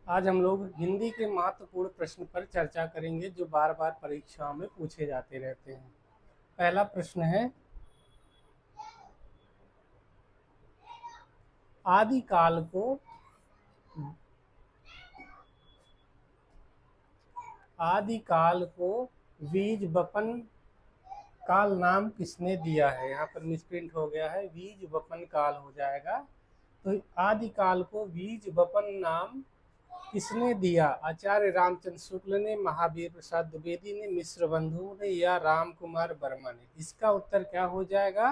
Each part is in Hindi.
आज हम लोग हिंदी के महत्वपूर्ण प्रश्न पर चर्चा करेंगे जो बार बार परीक्षाओं में पूछे जाते रहते हैं। पहला प्रश्न है, आदिकाल को बीज वपन काल नाम किसने दिया है। यहाँ पर मिसप्रिंट हो गया है, बीज वपन काल हो जाएगा। तो आदिकाल को बीज वपन नाम किसने दिया? आचार्य रामचंद्र शुक्ल ने, महावीर प्रसाद द्विवेदी ने, मिश्र बंधु ने या राम कुमार वर्मा ने? इसका उत्तर क्या हो जाएगा?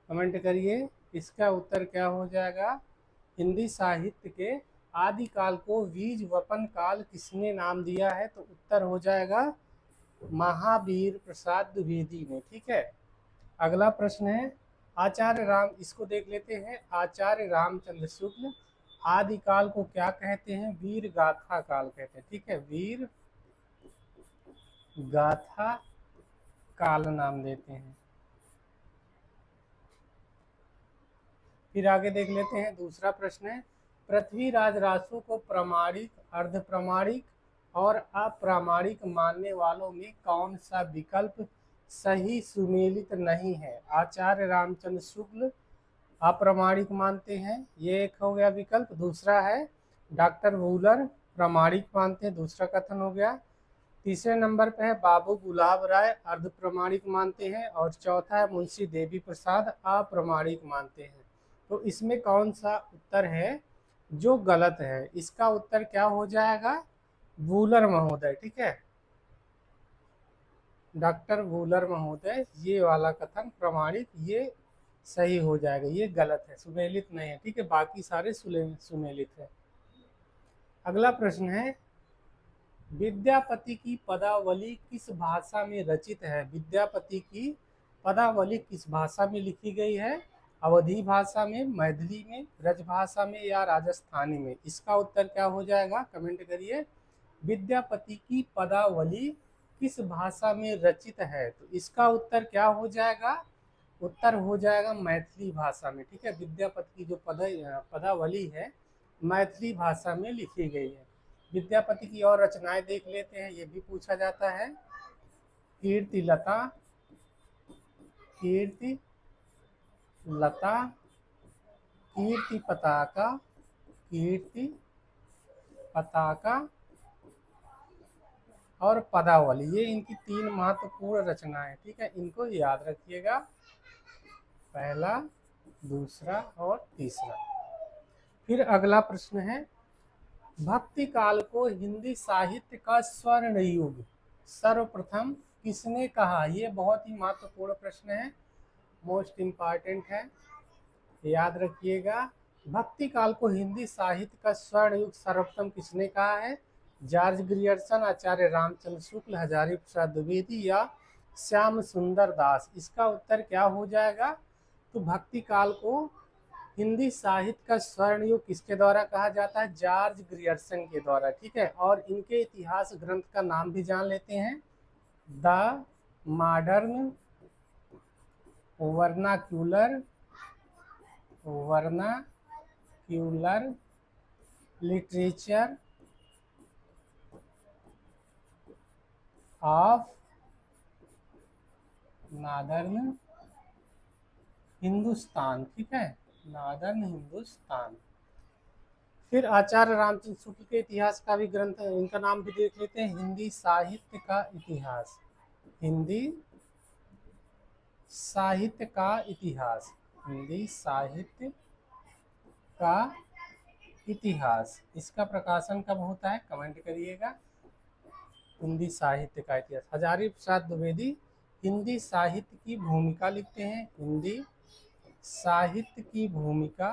कमेंट करिए, इसका उत्तर क्या हो जाएगा? हिंदी साहित्य के आदिकाल को बीज वपन काल किसने नाम दिया है? तो उत्तर हो जाएगा महावीर प्रसाद द्विवेदी ने। ठीक है। अगला प्रश्न है, इसको देख लेते हैं। आचार्य रामचंद्र शुक्ल आदिकाल को क्या कहते हैं? वीर गाथा काल कहते हैं। ठीक है, वीर गाथा काल नाम देते हैं। फिर आगे देख लेते हैं, दूसरा प्रश्न है, पृथ्वीराज रासो को प्रामाणिक, अर्धप्रामाणिक और अप्रामाणिक मानने वालों में कौन सा विकल्प सही सुमेलित नहीं है? आचार्य रामचंद्र शुक्ल अप्रामाणिक मानते हैं, ये एक हो गया विकल्प। दूसरा है डॉक्टर वूलर प्रामाणिक मानते हैं, दूसरा कथन हो गया। तीसरे नंबर पे है बाबू गुलाब राय अर्धप्रामाणिक मानते हैं, और चौथा है मुंशी देवी प्रसाद अप्रामाणिक मानते हैं। तो इसमें कौन सा उत्तर है जो गलत है? इसका उत्तर क्या हो जाएगा? वूलर महोदय। ठीक है, डॉक्टर वूलर महोदय, ये वाला कथन प्रामाणिक, ये सही हो जाएगा। ये गलत है, सुमेलित नहीं है। ठीक है, बाकी सारे सुमेलित है। अगला प्रश्न है, विद्यापति की पदावली किस भाषा में रचित है? विद्यापति की पदावली किस भाषा में लिखी गई है? अवधी भाषा में, मैथिली में, ब्रजभाषा में या राजस्थानी में? इसका उत्तर क्या हो जाएगा? कमेंट करिए। विद्यापति की पदावली किस भाषा में रचित है? तो इसका उत्तर क्या हो जाएगा? उत्तर हो जाएगा मैथिली भाषा में। ठीक है, विद्यापति की जो पदावली है मैथिली भाषा में लिखी गई है। विद्यापति की और रचनाएं देख लेते हैं, ये भी पूछा जाता है। कीर्ति लता, कीर्ति लता, कीर्ति पताका, कीर्ति पताका और पदावली, ये इनकी तीन महत्वपूर्ण रचनाएं। ठीक है, इनको याद रखिएगा, पहला, दूसरा और तीसरा। फिर अगला प्रश्न है, भक्ति काल को हिंदी साहित्य का स्वर्ण युग सर्वप्रथम किसने कहा? ये बहुत ही महत्वपूर्ण प्रश्न है, मोस्ट इम्पॉर्टेंट है, याद रखिएगा। भक्ति काल को हिंदी साहित्य का स्वर्ण युग सर्वप्रथम किसने कहा है? जॉर्ज ग्रियर्सन, आचार्य रामचंद्र शुक्ल, हजारी प्रसाद द्विवेदी या श्याम सुंदर दास? इसका उत्तर क्या हो जाएगा? तो भक्ति काल को हिंदी साहित्य का स्वर्ण युग किसके द्वारा कहा जाता है? जॉर्ज ग्रियर्सन के द्वारा। ठीक है, और इनके इतिहास ग्रंथ का नाम भी जान लेते हैं, the modern vernacular literature of northern Hindustan. ठीक है, नॉर्दर्न हिंदुस्तान। फिर आचार्य रामचंद्र शुक्ल के इतिहास का भी ग्रंथ है, इनका नाम भी देख लेते हैं, हिंदी साहित्य का इतिहास। हिंदी साहित्य का इतिहास, हिंदी साहित्य का इतिहास। इसका प्रकाशन कब होता है? कमेंट करिएगा। हिंदी साहित्य का इतिहास। हजारी प्रसाद द्विवेदी हिंदी साहित्य की भूमिका लिखते हैं, हिंदी साहित्य की भूमिका,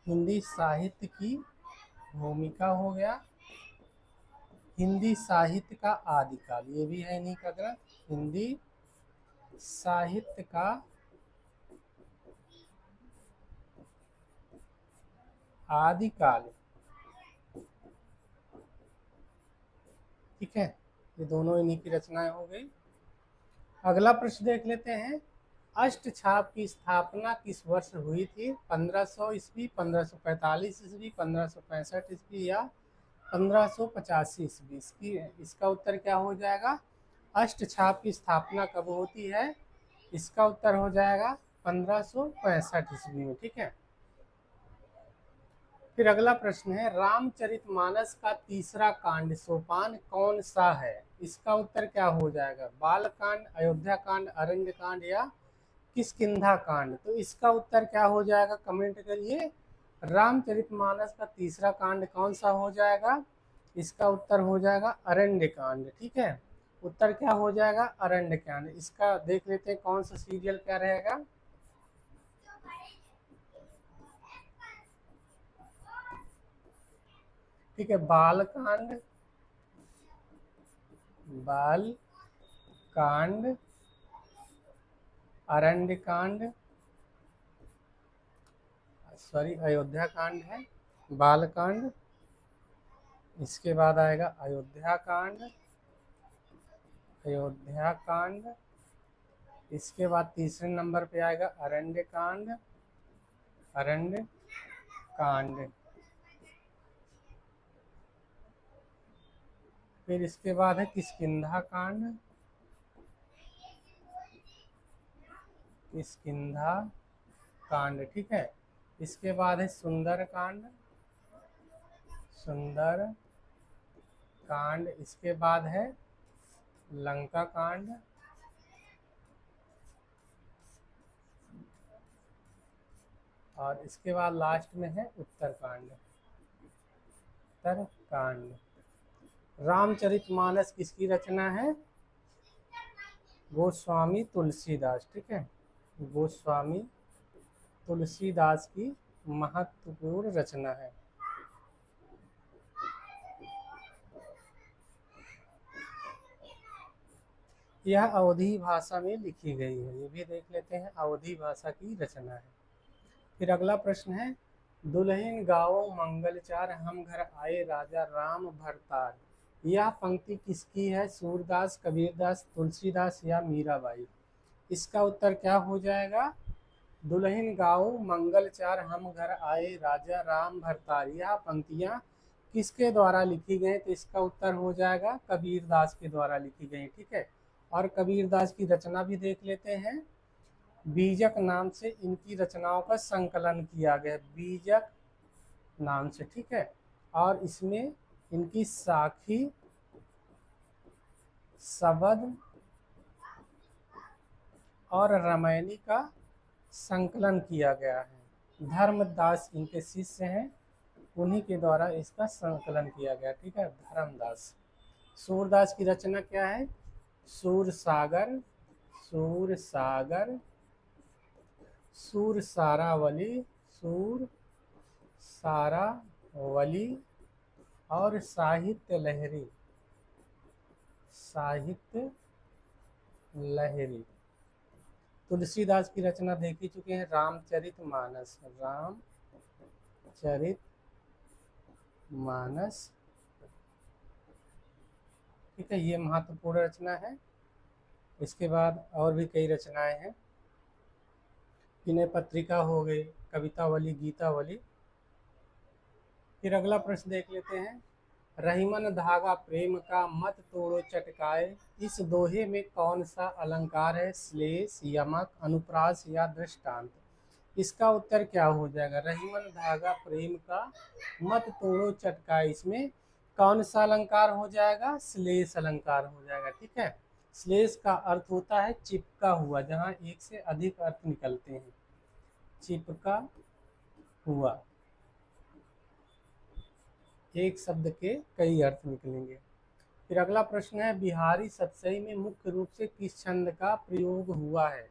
हिंदी साहित्य की भूमिका हो गया। हिंदी साहित्य का आदिकाल, ये भी है इन्हीं का ग्रंथ, हिंदी साहित्य का आदिकाल। ठीक है, ये दोनों इन्हीं की रचनाएं हो गई। अगला प्रश्न देख लेते हैं, अष्टछाप की स्थापना किस वर्ष हुई थी? 1500 ईस्वी, 1545 ईस्वी, 1565 ईस्वी या 1585 ईस्वी? इसका उत्तर क्या हो जाएगा? अष्टछाप की स्थापना कब होती है? इसका उत्तर हो जाएगा 1565 ईस्वी में। ठीक है। फिर अगला प्रश्न है, रामचरितमानस का तीसरा कांड सोपान कौन सा है? इसका उत्तर क्या हो जाएगा? बाल कांड, अयोध्या कांड, अरण्य कांड या किष्किंधा कांड? तो इसका उत्तर क्या हो जाएगा? कमेंट करिए। रामचरितमानस का तीसरा कांड कौन सा हो जाएगा? इसका उत्तर हो जाएगा अरण्य कांड। ठीक है, उत्तर क्या हो जाएगा? अरण्य कांड। इसका देख लेते हैं कौन सा सीरियल क्या रहेगा। ठीक है, बाल कांड, बाल कांड, अरण्य कांड, सॉरी अयोध्या कांड है, बाल कांड, इसके बाद आएगा अयोध्या कांड, अयोध्या कांड, इसके बाद तीसरे नंबर पे आएगा अरण्य कांड, अरण्य कांड, फिर इसके बाद है किष्किंधा कांड, किष्किंधा कांड। ठीक है, इसके बाद है सुंदर कांड, सुंदर कांड, इसके बाद है लंका कांड, और इसके बाद लास्ट में है उत्तरकांड, उत्तरकांड। रामचरितमानस किसकी रचना है? गोस्वामी तुलसीदास। ठीक है, गोस्वामी तुलसीदास की महत्वपूर्ण रचना है। यह अवधी भाषा में लिखी गई है। ये भी देख लेते हैं, अवधी भाषा की रचना है। फिर अगला प्रश्न है, दुल्हन गाओ मंगलचार हम घर आए राजा राम भरतार। यह पंक्ति किसकी है? सूरदास, कबीरदास, तुलसीदास या मीराबाई? इसका उत्तर क्या हो जाएगा? दुल्हन गाओ मंगलचार हम घर आए राजा राम भरतार। यह पंक्तियाँ किसके द्वारा लिखी गई? तो इसका उत्तर हो जाएगा कबीरदास के द्वारा लिखी गई। ठीक है, और कबीरदास की रचना भी देख लेते हैं। बीजक नाम से इनकी रचनाओं का संकलन किया गया, बीजक नाम से। ठीक है, और इसमें इनकी साखी, शबद और रामायणी का संकलन किया गया है। धर्मदास इनके शिष्य हैं, उन्हीं के द्वारा इसका संकलन किया गया। ठीक है, धर्मदास। सूरदास की रचना क्या है? सूरसागर, सूरसागर, सूरसारावली, सूरसारावली और साहित्य लहरी, साहित्य लहरी। तुलसीदास की रचना देख ही चुके हैं, रामचरितमानस, रामचरितमानस। ठीक है, ये महत्वपूर्ण रचना है। इसके बाद और भी कई रचनाएं हैं, विनय पत्रिका हो गई, कवितावली, गीतावली। फिर अगला प्रश्न देख लेते हैं, रहीमन धागा प्रेम का मत तोड़ो चटकाए, इस दोहे में कौन सा अलंकार है? श्लेष, यमक, अनुप्रास या दृष्टांत? इसका उत्तर क्या हो जाएगा? रहीमन धागा प्रेम का मत तोड़ो चटकाए, इसमें कौन सा अलंकार हो जाएगा? श्लेष अलंकार हो जाएगा। ठीक है, श्लेष का अर्थ होता है चिपका हुआ, जहाँ एक से अधिक अर्थ निकलते हैं। चिपका हुआ, एक शब्द के कई अर्थ निकलेंगे। फिर अगला प्रश्न है, बिहारी सतसई में मुख्य रूप से किस छंद का प्रयोग हुआ है?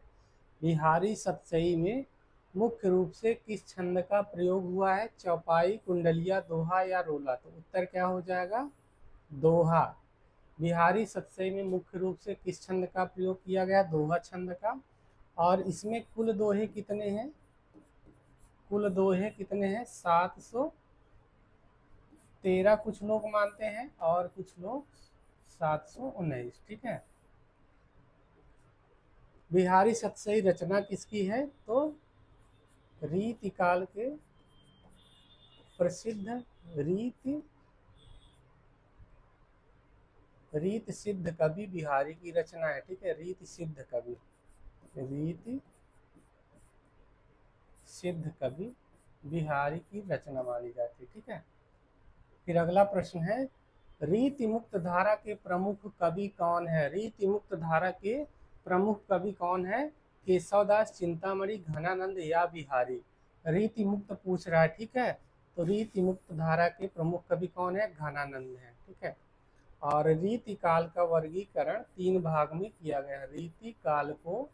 बिहारी सतसई में मुख्य रूप से किस छंद का प्रयोग हुआ है? चौपाई, कुंडलिया, दोहा या रोला? तो उत्तर क्या हो जाएगा? दोहा। बिहारी सतसई में मुख्य रूप से किस छंद का प्रयोग किया गया? दोहा छंद का। और इसमें कुल दोहे कितने हैं? कुल दोहे कितने हैं? 713 कुछ लोग मानते हैं और कुछ लोग 719। ठीक है, बिहारी सतसई रचना किसकी है? तो रीति काल के प्रसिद्ध रीत सिद्ध कवि बिहारी की रचना है। ठीक है, रीत सिद्ध कवि, रीति सिद्ध कवि बिहारी की रचना मानी जाती है। ठीक है, फिर अगला प्रश्न है, रीति मुक्त धारा के प्रमुख कवि कौन है? रीति मुक्त धारा के प्रमुख कवि कौन है? केशवदास, चिंतामणि, घनानंद या बिहारी? रीति मुक्त पूछ रहा है। ठीक है, तो रीति मुक्त धारा के प्रमुख कवि कौन है? घनानंद है। ठीक है, और रीति काल का वर्गीकरण 3 भाग में किया गया। रीति काल को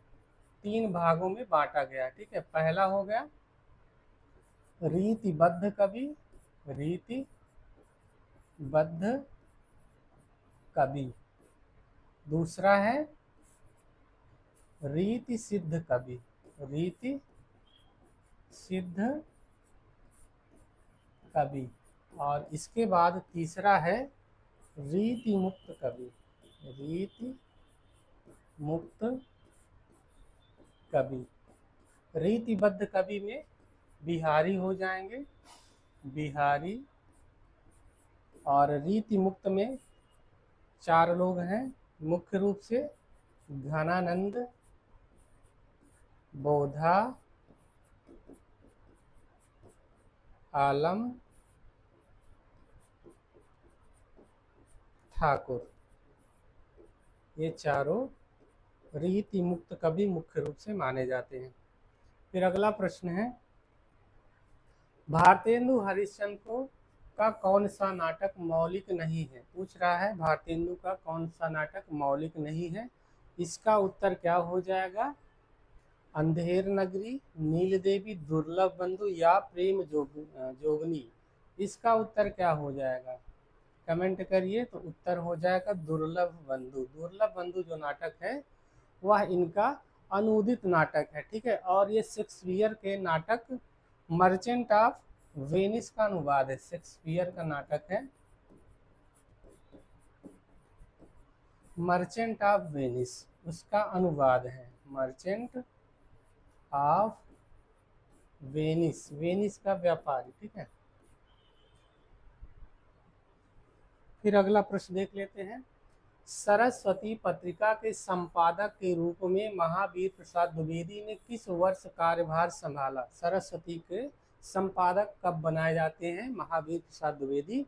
3 भागों में बांटा गया। ठीक है, पहला हो गया रीतिबद्ध कवि, रीतिबद्ध कवि। दूसरा है रीति सिद्ध कवि, रीति सिद्ध कवि। और इसके बाद तीसरा है रीति मुक्त कवि, रीति मुक्त कवि। रीतिबद्ध कवि में बिहारी हो जाएंगे, बिहारी। और रीति मुक्त में 4 लोग हैं मुख्य रूप से, घनानंद, बोधा, आलम, ठाकुर। ये चारों रीति मुक्त कवि मुख्य रूप से माने जाते हैं। फिर अगला प्रश्न है, भारतेंदु हरिश्चंद्र का कौन सा नाटक मौलिक नहीं है? पूछ रहा है भारतेंदु का कौन सा नाटक मौलिक नहीं है? इसका उत्तर क्या हो जाएगा? अंधेर नगरी, नील देवी, दुर्लभ बंधु या प्रेम जोगनी? इसका उत्तर क्या हो जाएगा? कमेंट करिए। तो उत्तर हो जाएगा दुर्लभ बंधु। दुर्लभ बंधु जो नाटक है वह इनका अनुदित नाटक है। ठीक है, और ये शेक्सपियर के नाटक मर्चेंट ऑफ वेनिस का अनुवाद है। शेक्सपियर का नाटक है मर्चेंट ऑफ वेनिस, उसका अनुवाद है मर्चेंट ऑफ वेनिस, वेनिस का व्यापारी। ठीक है, फिर अगला प्रश्न देख लेते हैं, सरस्वती पत्रिका के संपादक के रूप में महावीर प्रसाद द्विवेदी ने किस वर्ष कार्यभार संभाला? सरस्वती के संपादक कब बनाए जाते हैं महावीर प्रसाद द्विवेदी?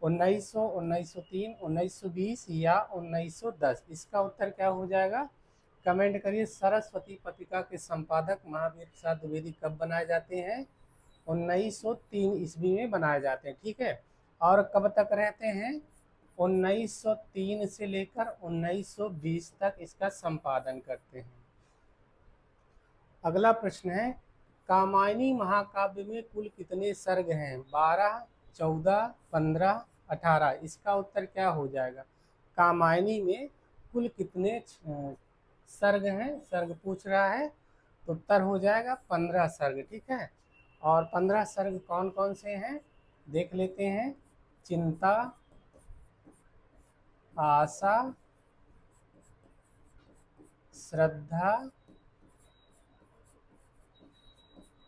1900, 1903, 1920 या 1910? इसका उत्तर क्या हो जाएगा? कमेंट करिए। सरस्वती पत्रिका के संपादक महावीर प्रसाद द्विवेदी कब बनाए जाते हैं? 1903 ईस्वी में बनाए जाते हैं। ठीक है, और कब तक रहते हैं? 1903 से लेकर 1920 तक इसका संपादन करते हैं। अगला प्रश्न है, कामायनी महाकाव्य में कुल कितने सर्ग हैं? 12, 14, 15, 18? इसका उत्तर क्या हो जाएगा? कामायनी में कुल कितने सर्ग हैं? सर्ग पूछ रहा है, तो उत्तर हो जाएगा 15 सर्ग। ठीक है, और 15 सर्ग कौन कौन से हैं देख लेते हैं। चिंता, आशा, श्रद्धा,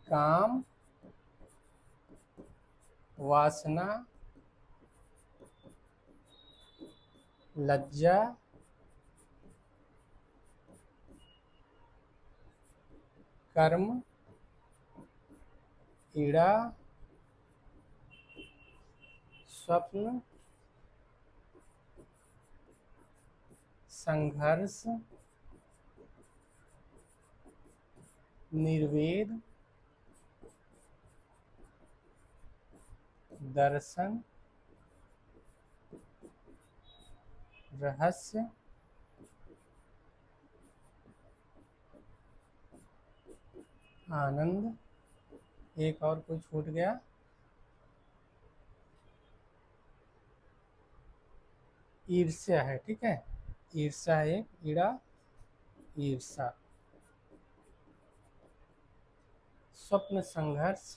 काम, वासना, लज्जा, कर्म, ईड़ा, स्वप्न, संघर्ष, निर्वेद, दर्शन, रहस्य, आनंद। एक और कोई छूट गया? ईर्ष्या है। ठीक है, ईर्ष्या है, ईड़ा, ईर्ष्या। स्वप्न, संघर्ष,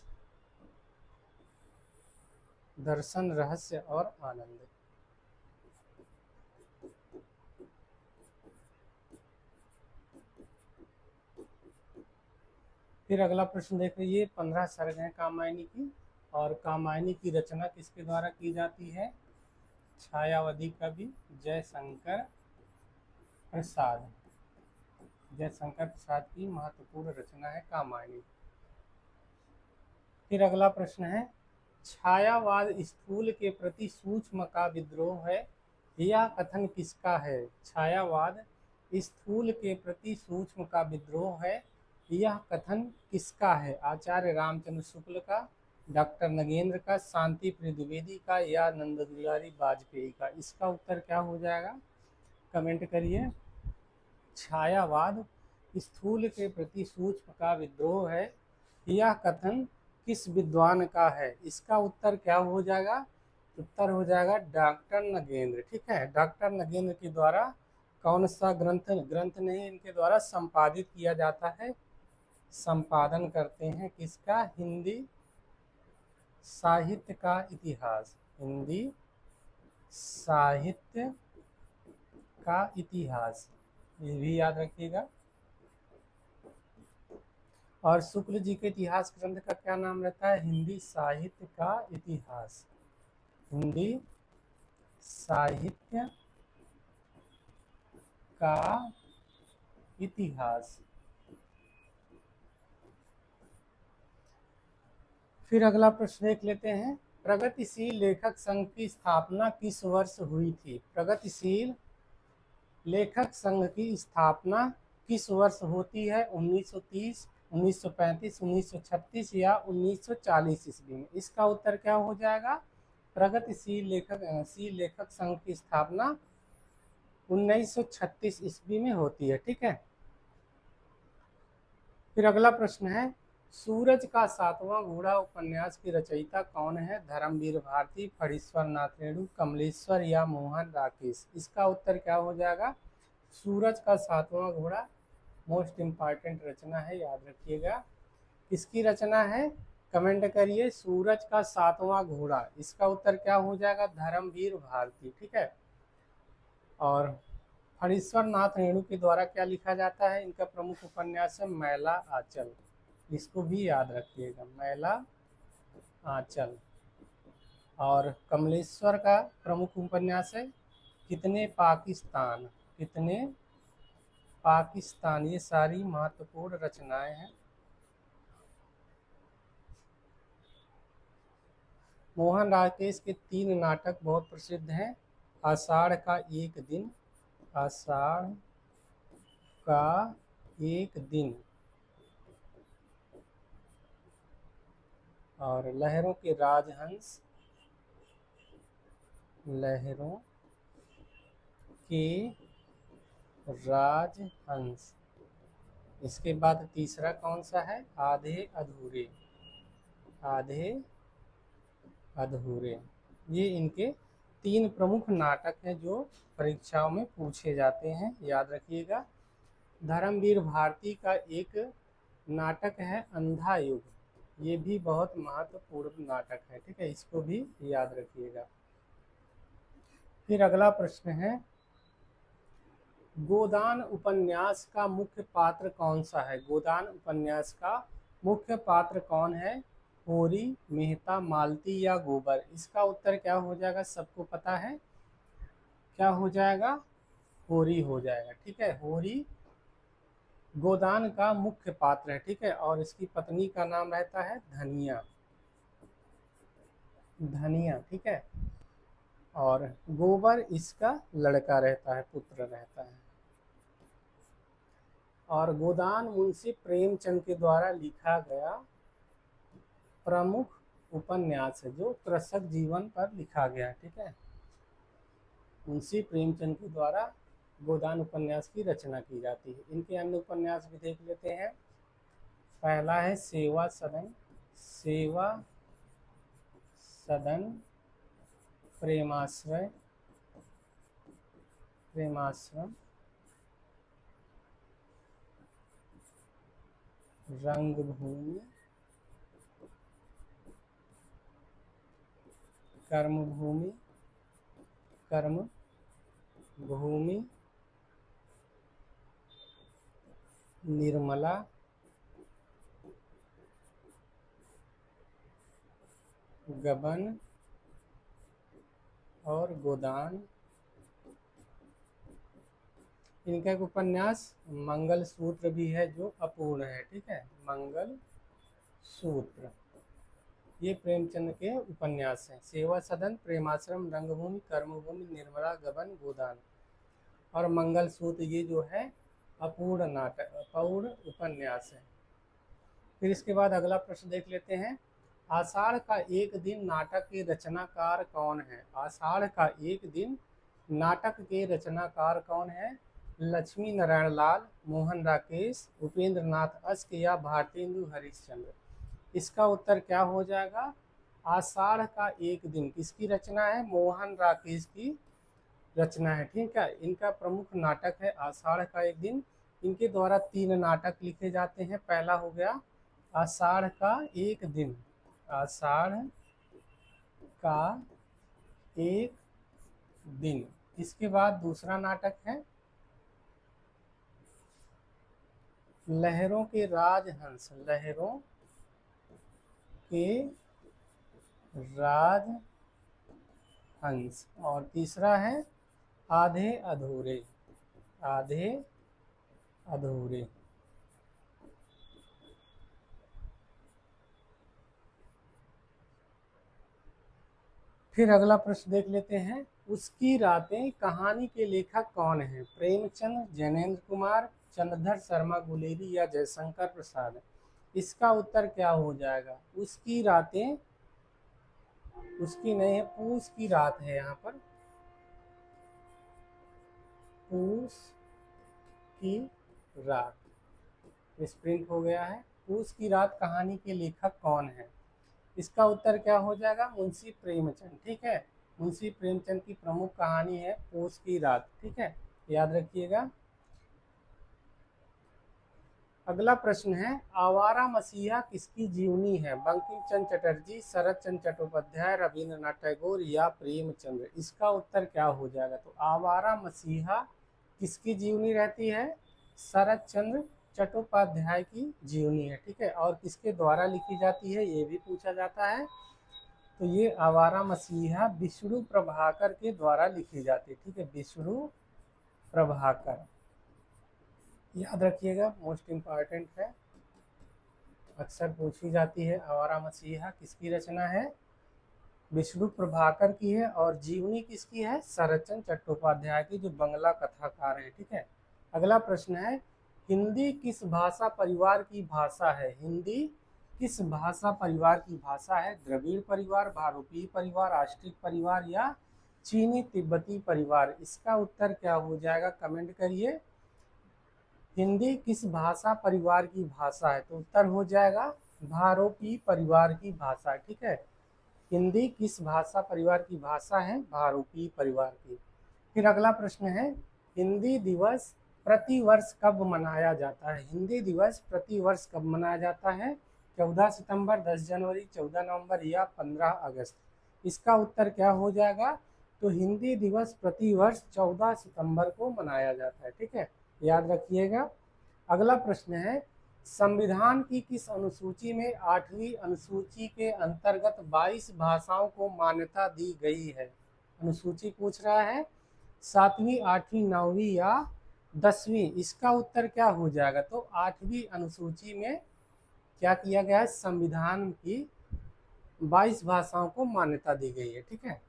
दर्शन, रहस्य और आनंद। फिर अगला प्रश्न देखिए, ये 15 सर्ग हैं कामायनी की, और कामायनी की रचना किसके द्वारा की जाती है? छायावधी कवि जयशंकर प्रसाद। जयशंकर प्रसाद की महत्वपूर्ण रचना है कामायनी। फिर अगला प्रश्न है, छायावाद स्थूल के प्रति सूक्ष्म का विद्रोह है, यह कथन किसका है? छायावाद स्थूल के प्रति सूक्ष्म का विद्रोह है, यह कथन किसका है? आचार्य रामचंद्र शुक्ल का, डॉक्टर नगेंद्र का, शांति प्रिय द्विवेदी का, या नंद दुलारी वाजपेयी का? इसका उत्तर क्या हो जाएगा? कमेंट करिए। छायावाद स्थूल के प्रति सूक्ष्म का विद्रोह है, यह कथन किस विद्वान का है? इसका उत्तर क्या हो जाएगा? उत्तर हो जाएगा डॉक्टर नगेंद्र। ठीक है, डॉक्टर नगेंद्र के द्वारा कौन सा ग्रंथ नहीं, इनके द्वारा संपादित किया जाता है, संपादन करते हैं किसका? हिंदी साहित्य का इतिहास। हिंदी साहित्य का इतिहास, ये भी याद रखिएगा। और शुक्ल जी के इतिहास ग्रंथ का क्या नाम रहता है? हिंदी साहित्य का इतिहास। हिंदी साहित्य का इतिहास। फिर अगला प्रश्न देख लेते हैं, प्रगतिशील लेखक संघ की स्थापना किस वर्ष हुई थी? प्रगतिशील लेखक संघ की स्थापना किस वर्ष होती है? 1930, 1935, 1936 या 1940 ईस्वी में? इसका उत्तर क्या हो जाएगा? प्रगतिशील लेखक संघ की स्थापना 1936 ईस्वी में होती है। ठीक है। फिर अगला प्रश्न है, सूरज का सातवां घोड़ा उपन्यास की रचयिता कौन है? धर्मवीर भारती, फणीश्वर नाथ रेणु, कमलेश्वर या मोहन राकेश? इसका उत्तर क्या हो जाएगा? सूरज का सातवां घोड़ा मोस्ट इम्पॉर्टेंट रचना है, याद रखिएगा। किसकी रचना है? कमेंट करिए। सूरज का सातवां घोड़ा, इसका उत्तर क्या हो जाएगा? धर्मवीर भारती। ठीक है। और फणीश्वर नाथ रेणु के द्वारा क्या लिखा जाता है? इनका प्रमुख उपन्यास है मैला आंचल। इसको भी याद रखिएगा, मैला आंचल। और कमलेश्वर का प्रमुख उपन्यास है कितने पाकिस्तान। कितने पाकिस्तान। ये सारी महत्वपूर्ण रचनाएं हैं। मोहन राकेश के 3 नाटक बहुत प्रसिद्ध हैं। आषाढ़ का एक दिन, आषाढ़ का एक दिन, और लहरों के राजहंस, लहरों के राजहंस। इसके बाद तीसरा कौन सा है? आधे अधूरे, आधे अधूरे। ये इनके 3 प्रमुख नाटक हैं जो परीक्षाओं में पूछे जाते हैं, याद रखिएगा। धर्मवीर भारती का एक नाटक है अंधा युग, ये भी बहुत महत्वपूर्ण नाटक है। ठीक है, इसको भी याद रखिएगा। फिर अगला प्रश्न है, गोदान उपन्यास का मुख्य पात्र कौन सा है? गोदान उपन्यास का मुख्य पात्र कौन है? होरी, मेहता, मालती या गोबर? इसका उत्तर क्या हो जाएगा? सबको पता है, क्या हो जाएगा? होरी हो जाएगा। ठीक है, होरी गोदान का मुख्य पात्र है। ठीक है, और इसकी पत्नी का नाम रहता है धनिया, धनिया। ठीक है, और गोबर इसका लड़का रहता है, पुत्र रहता है। और गोदान मुंशी प्रेमचंद के द्वारा लिखा गया प्रमुख उपन्यास है जो कृषक जीवन पर लिखा गया। ठीक है, मुंशी प्रेमचंद के द्वारा गोदान उपन्यास की रचना की जाती है। इनके अन्य उपन्यास भी देख लेते हैं। पहला है सेवा सदन, सेवा सदन, प्रेमाश्रय, प्रेमाश्रम, रंगभूमि, कर्मभूमि, कर्मभूमि, निर्मला, गबन और गोदान। इनका एक उपन्यास मंगल सूत्र भी है जो अपूर्ण है, ठीक है, मंगल सूत्र। ये प्रेमचंद के उपन्यास हैं। सेवा सदन, प्रेमाश्रम, रंगभूमि, कर्मभूमि, निर्मला, गबन, गोदान और मंगल सूत्र ये जो है अपूर्ण नाटक, अपूर्ण उपन्यास है। फिर इसके बाद अगला प्रश्न देख लेते हैं। आषाढ़ का एक दिन नाटक के रचनाकार कौन है? आषाढ़ का एक दिन नाटक के रचनाकार कौन है? लक्ष्मी नारायण लाल, मोहन राकेश, उपेंद्र नाथ अश्क या भारतेंदु हरिश्चंद्र। इसका उत्तर क्या हो जाएगा? आषाढ़ का एक दिन किसकी रचना है? मोहन राकेश की रचना है, ठीक है। इनका प्रमुख नाटक है आषाढ़ का एक दिन। इनके द्वारा 3 नाटक लिखे जाते हैं। पहला हो गया आषाढ़ का एक दिन, आषाढ़ का एक दिन। इसके बाद दूसरा नाटक है लहरों के राजहंस, लहरों के राजहंस। और तीसरा है आधे अधूरे, आधे अधूरे। फिर अगला प्रश्न देख लेते हैं। उसकी रातें कहानी के लेखक कौन हैं? प्रेमचंद, जैनेन्द्र कुमार, चंद्रधर शर्मा गुलेरी या जयशंकर प्रसाद। इसका उत्तर क्या हो जाएगा? उसकी रातें, उसकी नहीं है, पूस की रात है यहाँ पर, पूस की रात प्रिंट हो गया है। पूस की रात कहानी के लेखक कौन है? इसका उत्तर क्या हो जाएगा? मुंशी प्रेमचंद, ठीक है। मुंशी प्रेमचंद की प्रमुख कहानी है पूस की रात, ठीक है, याद रखिएगा। अगला प्रश्न है आवारा मसीहा किसकी जीवनी है? बंकिम चंद्र चटर्जी, शरद चंद्र चट्टोपाध्याय, रविंद्रनाथ टैगोर या प्रेमचंद्र। इसका उत्तर क्या हो जाएगा? तो आवारा मसीहा किसकी जीवनी रहती है? शरद चंद्र चट्टोपाध्याय की जीवनी है, ठीक है। और किसके द्वारा लिखी जाती है ये भी पूछा जाता है। तो ये आवारा मसीहा विष्णु प्रभाकर के द्वारा लिखी जाती है, ठीक है, विष्णु प्रभाकर, याद रखिएगा, मोस्ट इम्पॉर्टेंट है, अक्सर पूछी जाती है। आवारा मसीहा किसकी रचना है? विष्णु प्रभाकर की है। और जीवनी किसकी है? शरदचंद्र चट्टोपाध्याय की, जो बंगला कथाकार है, ठीक है। अगला प्रश्न है हिंदी किस भाषा परिवार की भाषा है? हिंदी किस भाषा परिवार की भाषा है? द्रविड़ परिवार, भारूपीय परिवार, राष्ट्रिक परिवार या चीनी तिब्बती परिवार। इसका उत्तर क्या हो जाएगा? कमेंट करिए। हिंदी किस भाषा परिवार की भाषा है? तो उत्तर हो जाएगा भारोपी परिवार की भाषा, ठीक है। हिंदी किस भाषा परिवार की भाषा है? भारोपी परिवार की। फिर अगला प्रश्न है हिंदी दिवस प्रति वर्ष कब मनाया जाता है? हिंदी दिवस प्रति वर्ष कब मनाया जाता है? 14 सितंबर, 10 जनवरी, 14 नवंबर या 15 अगस्त। इसका उत्तर क्या हो जाएगा? तो हिंदी दिवस प्रति वर्ष 14 सितंबर को मनाया जाता है, ठीक है, याद रखिएगा। अगला प्रश्न है संविधान की किस अनुसूची में 8वीं अनुसूची के अंतर्गत 22 भाषाओं को मान्यता दी गई है? अनुसूची पूछ रहा है 7वीं, 8वीं, 9वीं या 10वीं। इसका उत्तर क्या हो जाएगा? तो 8वीं अनुसूची में क्या किया गया है? संविधान की 22 भाषाओं को मान्यता दी गई है, ठीक है।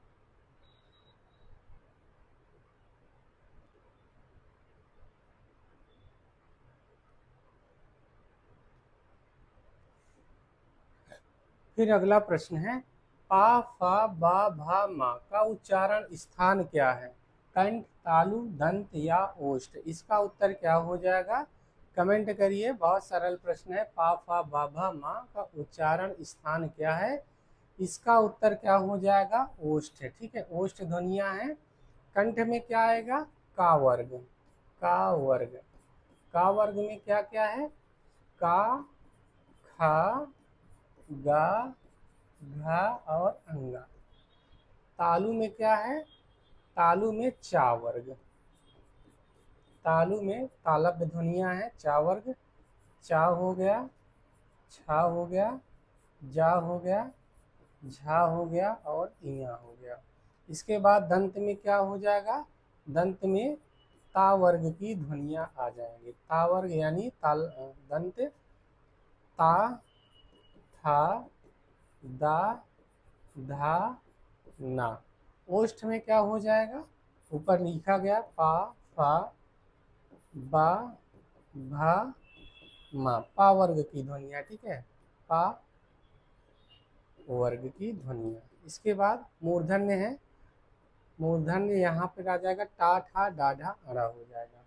फिर अगला प्रश्न है पा, फा, बा, भा, मा का उच्चारण स्थान क्या है? कंठ, तालु, दंत या ओष्ठ। इसका उत्तर क्या हो जाएगा? कमेंट करिए। बहुत सरल प्रश्न है। पा, फा, बा, भा, मा का उच्चारण स्थान क्या है? इसका उत्तर क्या हो जाएगा? ओष्ठ, ठीक है, ओष्ठ ध्वनियां हैं। कंठ में क्या आएगा? का वर्ग, का वर्ग। का वर्ग में क्या क्या है? का, खा, गा, घा और अंगा। तालु में क्या है? तालु में चा वर्ग, तालु में तालव्य ध्वनियां हैं, चा वर्ग। चा हो गया, छा हो गया, जा हो गया, झा हो गया और इया हो गया। इसके बाद दंत में क्या हो जाएगा, दंत में ता वर्ग की ध्वनियां आ जाएंगी। ता वर्ग यानी ताल दंत ता, था, दा, धा, ना। ओष्ठ में क्या हो जाएगा, ऊपर लिखा गया पा, फा, बा, भा, मा। पा वर्ग की ध्वनियां, ठीक है, पा वर्ग की ध्वनियां। इसके बाद मूर्धन्य है, मूर्धन्य यहाँ पर आ जाएगा टा, ठा, डा, ढा, अड़ा हो जाएगा।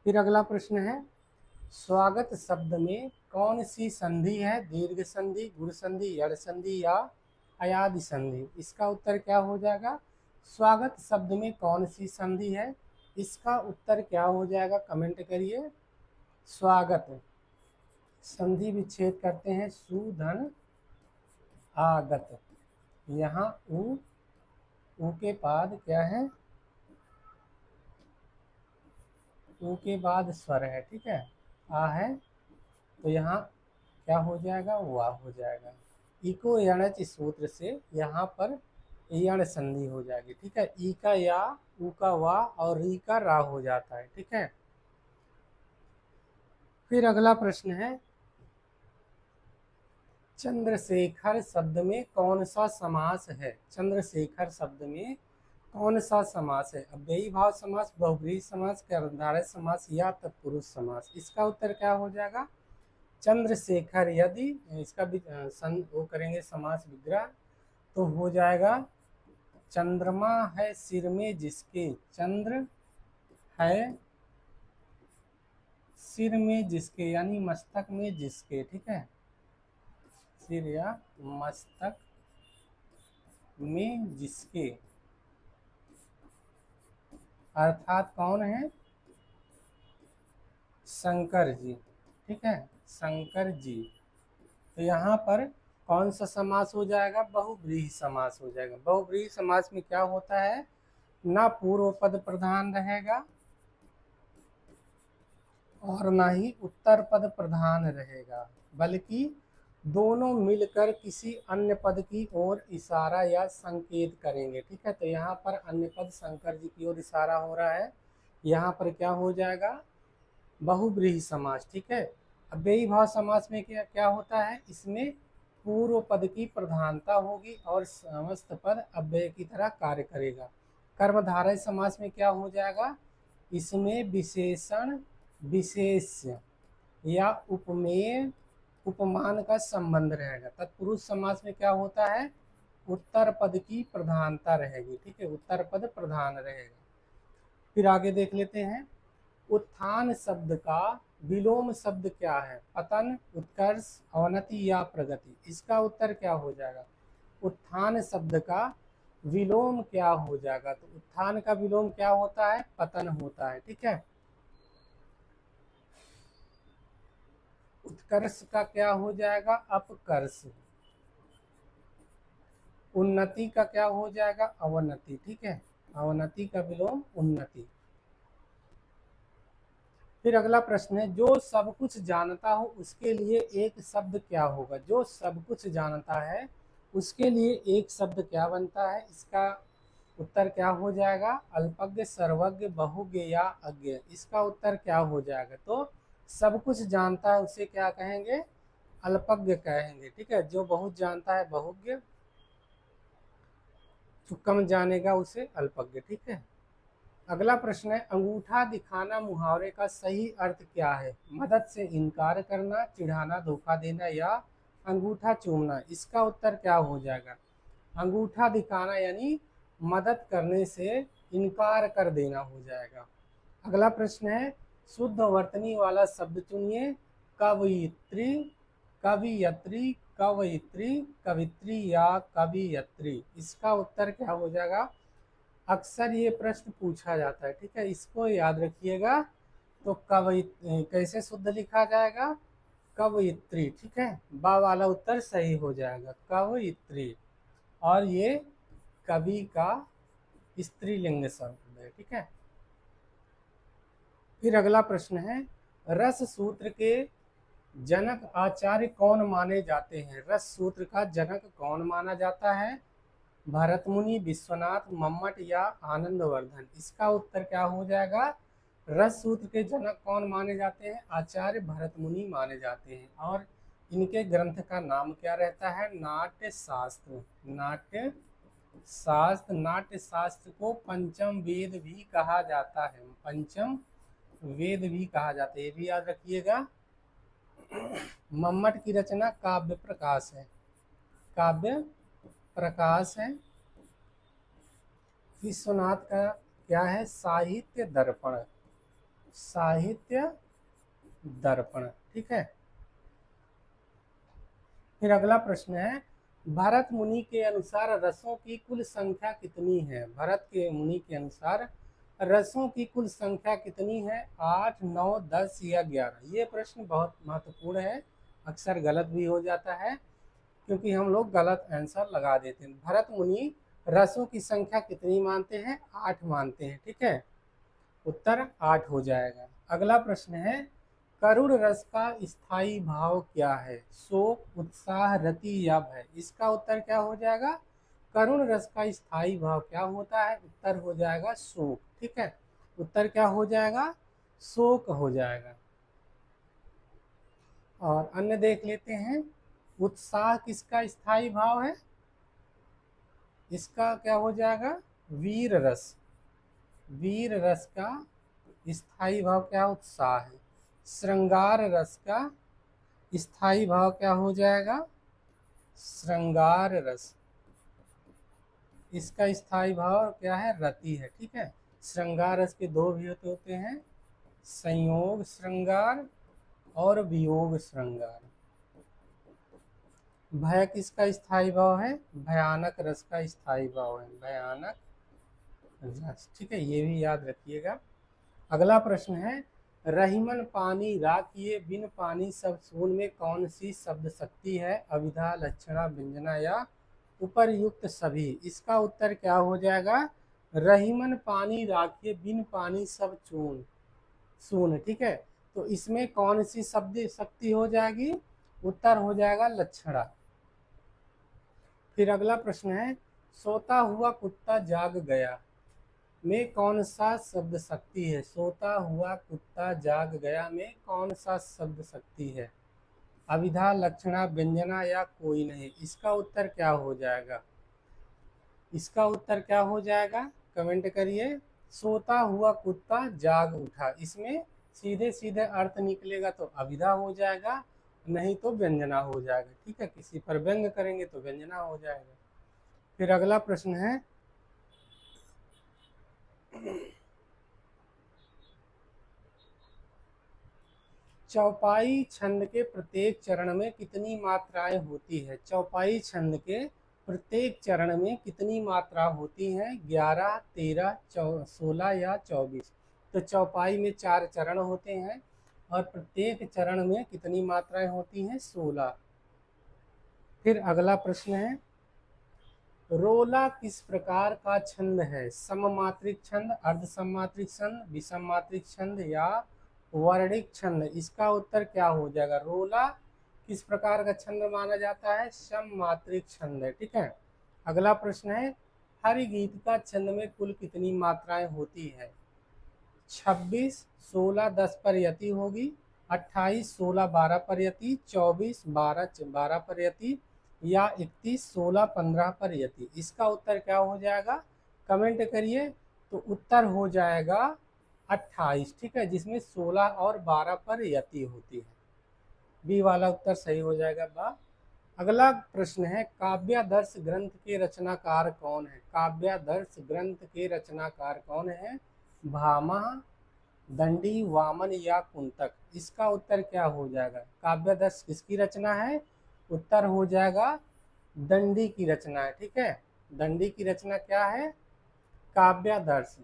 फिर अगला प्रश्न है, स्वागत शब्द में कौन सी संधि है, दीर्घ संधि, गुण संधि, यड़ संधि या अयादि संधि। इसका उत्तर क्या हो जाएगा, स्वागत शब्द में कौन सी संधि है, इसका उत्तर क्या हो जाएगा, कमेंट करिए। स्वागत संधि विच्छेद करते हैं, सुधन आगत। यहाँ ऊ के बाद क्या है, ऊ के बाद स्वर है, ठीक है, आ है, तो यहाँ क्या हो जाएगा, वाह हो जाएगा। इको यणच सूत्र से यहाँ पर यण संधि हो जाएगी, ठीक है। ई का या, ऊ का वाह और री का रा हो जाता है, ठीक है। फिर अगला प्रश्न है, चंद्रशेखर शब्द में कौन सा समास है, चंद्रशेखर शब्द में कौन सा समास है, अव्ययी भाव समास, बहुब्रीहि समास, कर्मधारय समास या तत्पुरुष समास। इसका उत्तर क्या हो जाएगा, चंद्रशेखर। यदि इसका भी वो करेंगे समास विग्रह, तो हो जाएगा चंद्रमा है सिर में जिसके, चंद्र है सिर में जिसके यानी मस्तक में जिसके, ठीक है, सिर या मस्तक में जिसके, अर्थात कौन है, शंकर जी, ठीक है, शंकर जी। तो यहाँ पर कौन सा समास हो जाएगा, बहुब्रीहि समास हो जाएगा। बहुब्रीहि समास में क्या होता है, ना पूर्व पद प्रधान रहेगा और ना ही उत्तर पद प्रधान रहेगा, बल्कि दोनों मिलकर किसी अन्य पद की ओर इशारा या संकेत करेंगे, ठीक है। तो यहाँ पर अन्य पद शंकर जी की ओर इशारा हो रहा है, यहाँ पर क्या हो जाएगा, बहुब्रीहि समास, ठीक है। अव्ययी भाव समास में क्या क्या होता है, इसमें पूर्व पद की प्रधानता होगी और समस्त पद अव्यय की तरह कार्य करेगा। कर्मधारय समास में क्या हो जाएगा, इसमें विशेषण विशेष्य या उपमेय उपमान का संबंध रहेगा। तत्पुरुष समास में क्या होता है, उत्तर पद की प्रधानता रहेगी, ठीक है, उत्तर पद प्रधान रहेगा। फिर आगे देख लेते हैं, उत्थान शब्द का विलोम शब्द क्या है, पतन, उत्कर्ष, अवनति या प्रगति। इसका उत्तर क्या हो जाएगा, उत्थान शब्द का विलोम क्या हो जाएगा, तो उत्थान का विलोम क्या होता है, पतन होता है, ठीक है। उत्कर्ष का क्या हो जाएगा, अपकर्ष। उन्नति का क्या हो जाएगा, अवनति, ठीक है, अवनति का विलोम उन्नति। फिर अगला प्रश्न है, जो सब कुछ जानता हो उसके लिए एक शब्द क्या होगा, जो सब कुछ जानता है उसके लिए एक शब्द क्या बनता है। इसका उत्तर क्या हो जाएगा, अल्पज्ञ, सर्वज्ञ, बहुज्ञ या अज्ञ। इसका उत्तर क्या हो जाएगा, तो सब कुछ जानता है उसे क्या कहेंगे, अल्पज्ञ कहेंगे, ठीक है। जो बहुत जानता है बहुज्ञ, जो कम जानेगा उसे अल्पज्ञ, ठीक है। अगला प्रश्न है, अंगूठा दिखाना मुहावरे का सही अर्थ क्या है, मदद से इनकार करना, चिढ़ाना, धोखा देना या अंगूठा चूमना। इसका उत्तर क्या हो जाएगा, अंगूठा दिखाना यानी मदद करने से इनकार कर देना हो जाएगा। अगला प्रश्न है, शुद्ध वर्तनी वाला शब्द चुनिए, कवयित्री, कवियत्री, कवयित्री, कवित्री या कवियत्री। इसका उत्तर क्या हो जाएगा, अक्सर ये प्रश्न पूछा जाता है, ठीक है, इसको याद रखिएगा। तो कैसे शुद्ध लिखा जाएगा, कवयित्री, ठीक है, बा वाला उत्तर सही हो जाएगा, कवयित्री। और ये कवि का स्त्रीलिंग शब्द है, ठीक है। फिर अगला प्रश्न है, रस सूत्र के जनक आचार्य कौन माने जाते हैं? रस सूत्र का जनक कौन माना जाता है? भरत मुनि, विश्वनाथ, मम्मट या आनंदवर्धन? इसका उत्तर क्या हो जाएगा? रस सूत्र के जनक कौन माने जाते हैं? आचार्य भरत मुनि माने जाते हैं। और इनके ग्रंथ का नाम क्या रहता है? नाट्य शास्त्र। नाट्य शास्त्र। नाट्य शास्त्र को पंचम वेद भी कहा जाता है। पंचम वेद भी कहा जाता है, ये भी याद रखिएगा। मम्मट की रचना काव्य प्रकाश है। काव्य प्रकाश है। विश्वनाथ का क्या है? साहित्य दर्पण। साहित्य दर्पण, ठीक है। फिर अगला प्रश्न है, भरत मुनि के अनुसार रसों की कुल संख्या कितनी है? भरत के मुनि के अनुसार रसों की कुल संख्या कितनी है? 8, 9, 10 या 11? ये प्रश्न बहुत महत्वपूर्ण है, अक्सर गलत भी हो जाता है क्योंकि हम लोग गलत आंसर लगा देते हैं। भरत मुनि रसों की संख्या कितनी मानते हैं? 8 मानते हैं, ठीक है। उत्तर 8 हो जाएगा। अगला प्रश्न है, करुण रस का स्थायी भाव क्या है? शोक, उत्साह, रति या भय? इसका उत्तर क्या हो जाएगा? करुण रस का स्थायी भाव क्या होता है? उत्तर हो जाएगा शोक, ठीक है। उत्तर क्या हो जाएगा? शोक हो जाएगा। और अन्य देख लेते हैं, उत्साह किसका स्थायी भाव है? इसका क्या हो जाएगा? वीर रस। वीर रस का स्थायी भाव क्या? उत्साह है। श्रृंगार रस का स्थायी भाव क्या हो जाएगा? श्रृंगार रस। इसका स्थायी भाव क्या है? रति है, ठीक है। श्रृंगार रस के दो भी होते हैं, संयोग श्रृंगार और वियोग श्रृंगार। भय किसका स्थायी भाव है? भयानक रस का स्थायी भाव है, भयानक रस, ठीक है। ये भी याद रखिएगा। अगला प्रश्न है, रहीमन पानी राखिए बिन पानी सब सून में कौन सी शब्द शक्ति है? अभिधा, लक्षणा, व्यंजना या उपर्युक्त सभी? इसका उत्तर क्या हो जाएगा? रहीमन पानी राखिए बिन पानी सब चून सून, ठीक है। तो इसमें कौन सी शब्द शक्ति हो जाएगी? उत्तर हो जाएगा लक्षणा। फिर अगला प्रश्न है, सोता हुआ कुत्ता जाग गया में कौन सा शब्द शक्ति है? सोता हुआ कुत्ता जाग गया में कौन सा शब्द शक्ति है? अभिधा, लक्षणा, व्यंजना या कोई नहीं? इसका उत्तर क्या हो जाएगा? इसका उत्तर क्या हो जाएगा? कमेंट करिए। सोता हुआ कुत्ता जाग उठा, इसमें सीधे सीधे अर्थ निकलेगा तो अभिधा हो जाएगा, नहीं तो व्यंजना हो जाएगा, ठीक है। किसी पर व्यंग करेंगे तो व्यंजना हो जाएगा। फिर अगला प्रश्न है, चौपाई छंद के प्रत्येक चरण में कितनी मात्राएं होती है? चौपाई छंद के प्रत्येक चरण में कितनी मात्रा होती हैं? 11, 13, 16 या 24? तो चौपाई में 4 चरण होते हैं और प्रत्येक चरण में कितनी मात्राएं होती हैं? 16। फिर अगला प्रश्न है, रोला किस प्रकार का छंद है? सममात्रिक छंद, अर्धसममात्रिक छंद, विषममात्रिक छंद या वर्णिक छंद? इसका उत्तर क्या हो जाएगा? रोला किस प्रकार का छंद माना जाता है? सममात्रिक छंद है, ठीक है। अगला प्रश्न है, हर गीत का छंद में कुल कितनी मात्राएं होती है? 26, 16, 10 पर यति होगी, 28, 16, 12 पर यति, 24, 12 पर यति या 31, 16, 15 पर यति? इसका उत्तर क्या हो जाएगा? कमेंट करिए। तो उत्तर हो जाएगा 28, ठीक है, जिसमें 16 और 12 पर यति होती है। बी वाला उत्तर सही हो जाएगा बा। अगला प्रश्न है, काव्यादर्श ग्रंथ के रचनाकार कौन है? काव्यादर्श ग्रंथ के रचनाकार कौन है? भामा, दंडी, वामन या कुंतक? इसका उत्तर क्या हो जाएगा? काव्यादर्श किसकी रचना है? उत्तर हो जाएगा दंडी की रचना है, ठीक है। दंडी की रचना क्या है? काव्यादर्श।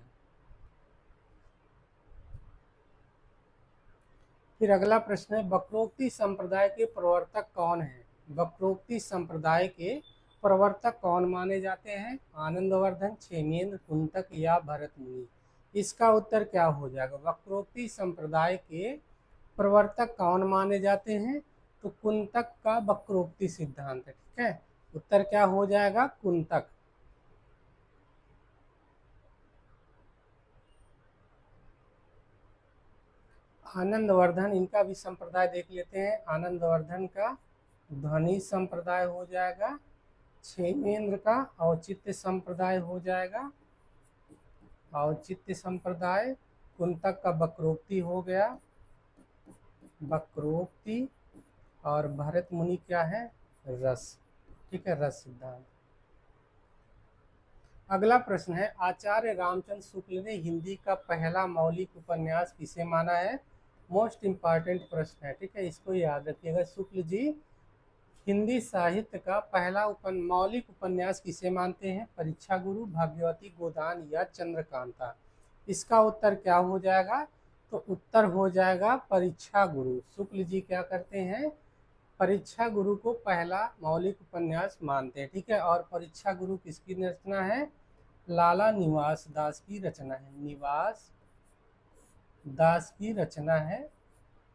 फिर अगला प्रश्न है, वक्रोक्ति संप्रदाय के प्रवर्तक कौन है? वक्रोक्ति संप्रदाय के प्रवर्तक कौन माने जाते हैं? आनंदवर्धन, क्षेमेंद्र, कुंतक या भरत मुनि? इसका उत्तर क्या हो जाएगा? वक्रोक्ति संप्रदाय के प्रवर्तक कौन माने जाते हैं? तो कुंतक का वक्रोक्ति सिद्धांत है। ठीक है, उत्तर क्या हो जाएगा? कुंतक। आनंदवर्धन, इनका भी संप्रदाय देख लेते हैं। आनंदवर्धन का ध्वनि संप्रदाय हो जाएगा। क्षेमेंद्र का औचित्य संप्रदाय हो जाएगा। औचित्य संप्रदाय। कुंतक का वक्रोक्ति हो गया, वक्रोक्ति। और भरत मुनि क्या है? रस। ठीक है, रस सिद्धांत। अगला प्रश्न है, आचार्य रामचंद्र शुक्ल ने हिंदी का पहला मौलिक उपन्यास किसे माना है? मोस्ट इम्पॉर्टेंट प्रश्न है। ठीक है, इसको याद रखिएगा। शुक्ल जी हिंदी साहित्य का पहला मौलिक उपन्यास किसे मानते हैं? परीक्षा गुरु, भाग्यवती गोदान या चंद्रकांता? इसका उत्तर क्या हो जाएगा? तो उत्तर हो जाएगा परीक्षा गुरु। शुक्ल जी क्या करते हैं? परीक्षा गुरु को पहला मौलिक उपन्यास मानते हैं। ठीक है, और परीक्षा गुरु किसकी रचना है? लाला निवास दास की रचना है। निवास दास की रचना है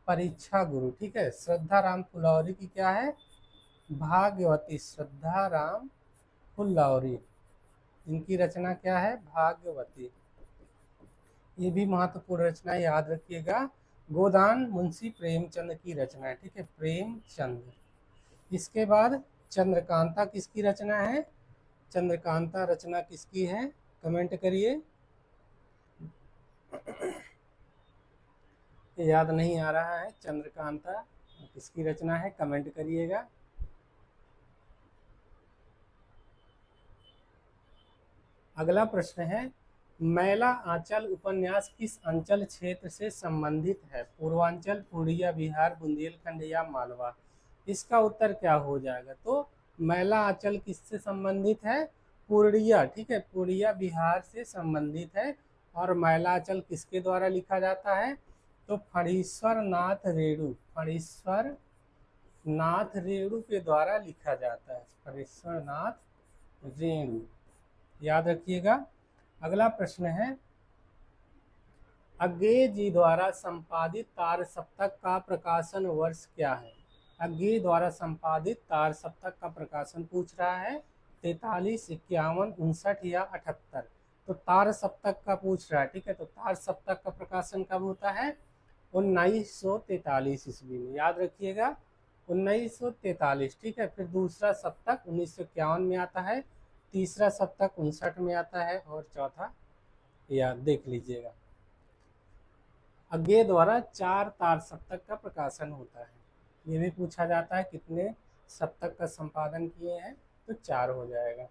परीक्षा गुरु। ठीक है, श्रद्धा राम फुलौरी की क्या है? भाग्यवती। श्रद्धा राम फुलौरी, इनकी रचना क्या है? भाग्यवती। ये भी महत्वपूर्ण रचना, याद रखिएगा। गोदान मुंशी प्रेमचंद की रचना है। ठीक है, प्रेमचंद। इसके बाद चंद्रकांता किसकी रचना है? चंद्रकांता रचना किसकी है? कमेंट करिए। याद नहीं आ रहा है चंद्रकांता किसकी रचना है? कमेंट करिएगा। अगला प्रश्न है, मैला आंचल उपन्यास किस अंचल क्षेत्र से संबंधित है? पूर्वांचल, पूर्णिया, बिहार, बुंदेलखंड या मालवा? इसका उत्तर क्या हो जाएगा? तो मैला आंचल किससे संबंधित है? पूर्णिया। ठीक है, पूर्णिया बिहार से संबंधित है। और मैला आंचल किसके द्वारा लिखा जाता है? तो फणीश्वर नाथ रेणु, फणीश्वर नाथ रेणु के द्वारा लिखा जाता है। फणीश्वर नाथ रेणु, याद रखिएगा। अगला प्रश्न है, अज्ञेय जी द्वारा संपादित तार सप्तक का प्रकाशन वर्ष क्या है? अज्ञेय द्वारा संपादित तार सप्तक का प्रकाशन पूछ रहा है 43, 51, 59 या 78। तो तार सप्तक का पूछ रहा है। ठीक है, तो तार सप्तक का प्रकाशन कब होता है? 1943 ईस्वी में, याद रखिएगा। 1943। ठीक है, फिर दूसरा सप्तक 1951 में आता है, तीसरा सप्तक 59 में आता है, और चौथा याद देख लीजिएगा। अज्ञेय द्वारा 4 तार सप्तक का प्रकाशन होता है। ये भी पूछा जाता है कितने सप्तक का संपादन किए हैं? तो 4 हो जाएगा।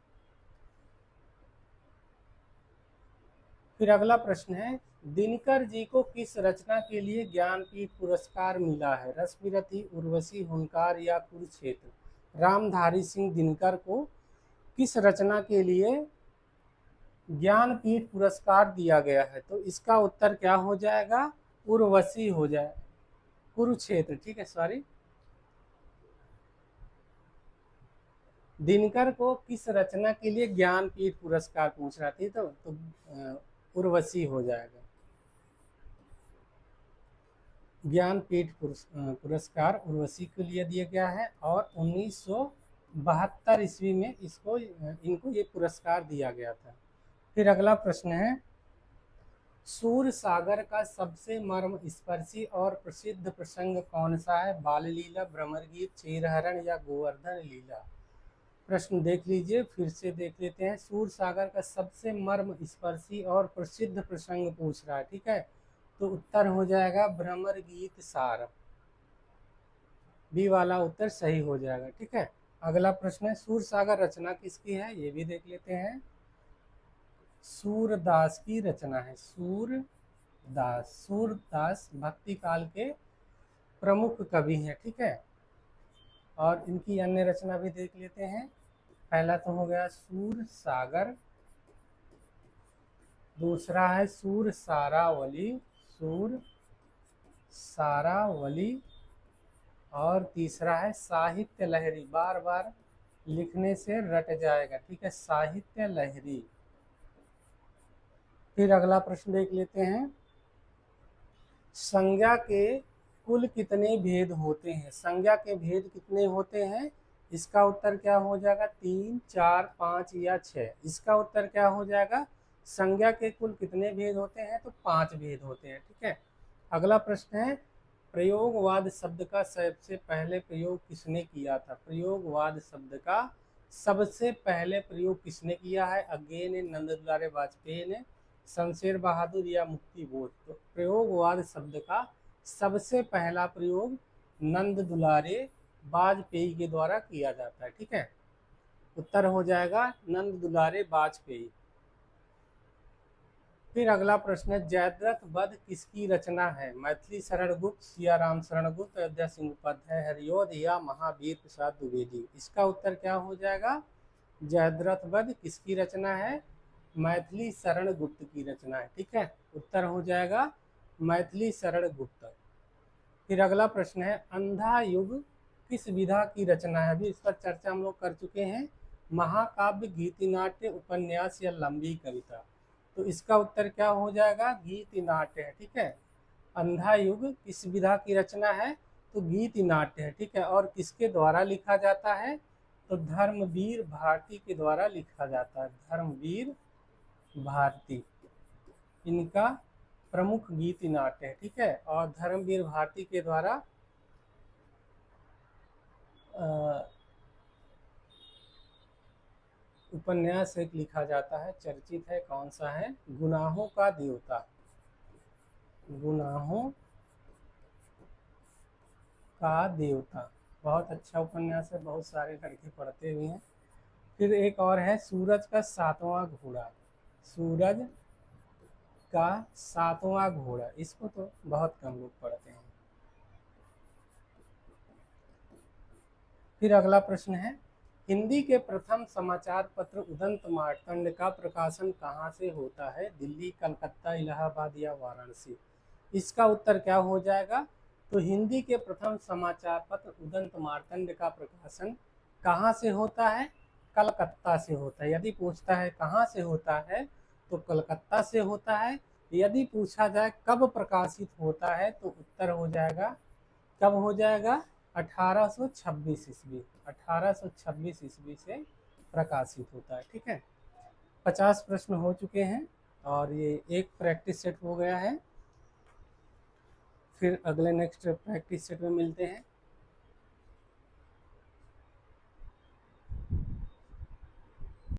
फिर अगला प्रश्न है, दिनकर जी को किस रचना के लिए ज्ञानपीठ पुरस्कार मिला है? रश्मिरथी, उर्वशी, हुंकार या कुरुक्षेत्र? रामधारी सिंह दिनकर को किस रचना के लिए ज्ञानपीठ पुरस्कार दिया गया है? तो इसका उत्तर क्या हो जाएगा? उर्वशी हो जाए, कुरुक्षेत्र। ठीक है, सॉरी। दिनकर को किस रचना के लिए ज्ञानपीठ पुरस्कार पूछ रहा थी? तो उर्वशी हो जाएगा। ज्ञानपीठ पुरस्कार उर्वशी के लिए दिया गया है, और 1972 ईस्वी में इनको ये पुरस्कार दिया गया था। फिर अगला प्रश्न है, सूर सागर का सबसे मर्म स्पर्शी और प्रसिद्ध प्रसंग कौन सा है? बाल लीला, भ्रमर गीत, क्षीरहरण या गोवर्धन लीला? प्रश्न देख लीजिए, फिर से देख लेते हैं। सूर सागर का सबसे मर्म स्पर्शी और प्रसिद्ध प्रसंग पूछ रहा है। ठीक है, तो उत्तर हो जाएगा भ्रमर गीत सार। बी वाला उत्तर सही हो जाएगा। ठीक है, अगला प्रश्न है, सूर सागर रचना किसकी है? ये भी देख लेते हैं। सूरदास की रचना है। सूरदास भक्ति काल के प्रमुख कवि हैं। ठीक है, और इनकी अन्य रचना भी देख लेते हैं। पहला तो हो गया सूर सागर, दूसरा है सूर सारावली, सूर सारावली, और तीसरा है साहित्य लहरी। बार बार लिखने से रट जाएगा। ठीक है, साहित्य लहरी। फिर अगला प्रश्न देख लेते हैं, संज्ञा के कुल कितने भेद होते हैं? संज्ञा के भेद कितने होते हैं? इसका उत्तर क्या हो जाएगा? 3, 4, 5 या 6। इसका उत्तर क्या हो जाएगा? संज्ञा के कुल कितने भेद होते हैं? तो 5 भेद होते हैं। ठीक है। अगला प्रश्न है, प्रयोगवाद शब्द का सबसे पहले प्रयोग किसने किया था? प्रयोगवाद शब्द का सबसे पहले प्रयोग किसने किया है? अगेन नंद दुलारे वाजपेयी ने, शमशेर बहादुर या मुक्ति बोध? तो प्रयोगवाद शब्द का सबसे पहला प्रयोग नंद दुलारे वाजपेयी के द्वारा किया जाता है। ठीक है। उत्तर हो जाएगा नंद दुलारे वाजपेयी। फिर अगला प्रश्न है, जयद्रथ वध किसकी रचना है? मैथिली शरण गुप्त, सियाराम शरण गुप्त, अयोध्या सिंह उपाध्याय हरिऔध या महावीर प्रसाद द्विवेदी? इसका उत्तर क्या हो जाएगा? जयद्रथ वध किसकी रचना है? मैथिली शरण गुप्त की रचना है। ठीक है। उत्तर हो जाएगा मैथिली शरण गुप्त। फिर अगला प्रश्न है, अंधा युग किस विधा की रचना है? अभी इस पर चर्चा हम लोग कर चुके हैं। महाकाव्य, गीति नाट्य, उपन्यास या लंबी कविता? तो इसका उत्तर क्या हो जाएगा? गीति नाट्य है। ठीक है। अंधा युग किस विधा की रचना है? तो गीति नाट्य है। ठीक है। और किसके द्वारा लिखा जाता है? तो धर्मवीर भारती के द्वारा लिखा जाता है। धर्मवीर भारती इनका प्रमुख गीति नाट्य है। ठीक है। और धर्मवीर भारती के द्वारा उपन्यास एक लिखा जाता है, चर्चित है। कौन सा है? गुनाहों का देवता। गुनाहों का देवता बहुत अच्छा उपन्यास है, बहुत सारे लड़के पढ़ते भी हैं। फिर एक और है, सूरज का सातवां घोड़ा। सूरज का सातवां घोड़ा, इसको तो बहुत कम लोग पढ़ते हैं। फिर अगला प्रश्न है, हिंदी के प्रथम समाचार पत्र उदंत मार्तंड का प्रकाशन कहाँ से होता है? दिल्ली, कलकत्ता, इलाहाबाद या वाराणसी? इसका उत्तर क्या हो जाएगा? तो हिंदी के प्रथम समाचार पत्र उदंत मार्तंड का प्रकाशन कहाँ से होता है? कलकत्ता से होता है। यदि पूछता है कहाँ से होता है तो कलकत्ता से होता है। यदि पूछा जाए कब प्रकाशित होता है तो उत्तर हो जाएगा, कब हो जाएगा? 1826 ईस्वी। 1826 ईस्वी से प्रकाशित होता है। ठीक है। 50 प्रश्न हो चुके हैं और ये एक प्रैक्टिस सेट हो गया है। फिर अगले नेक्स्ट प्रैक्टिस सेट में मिलते हैं।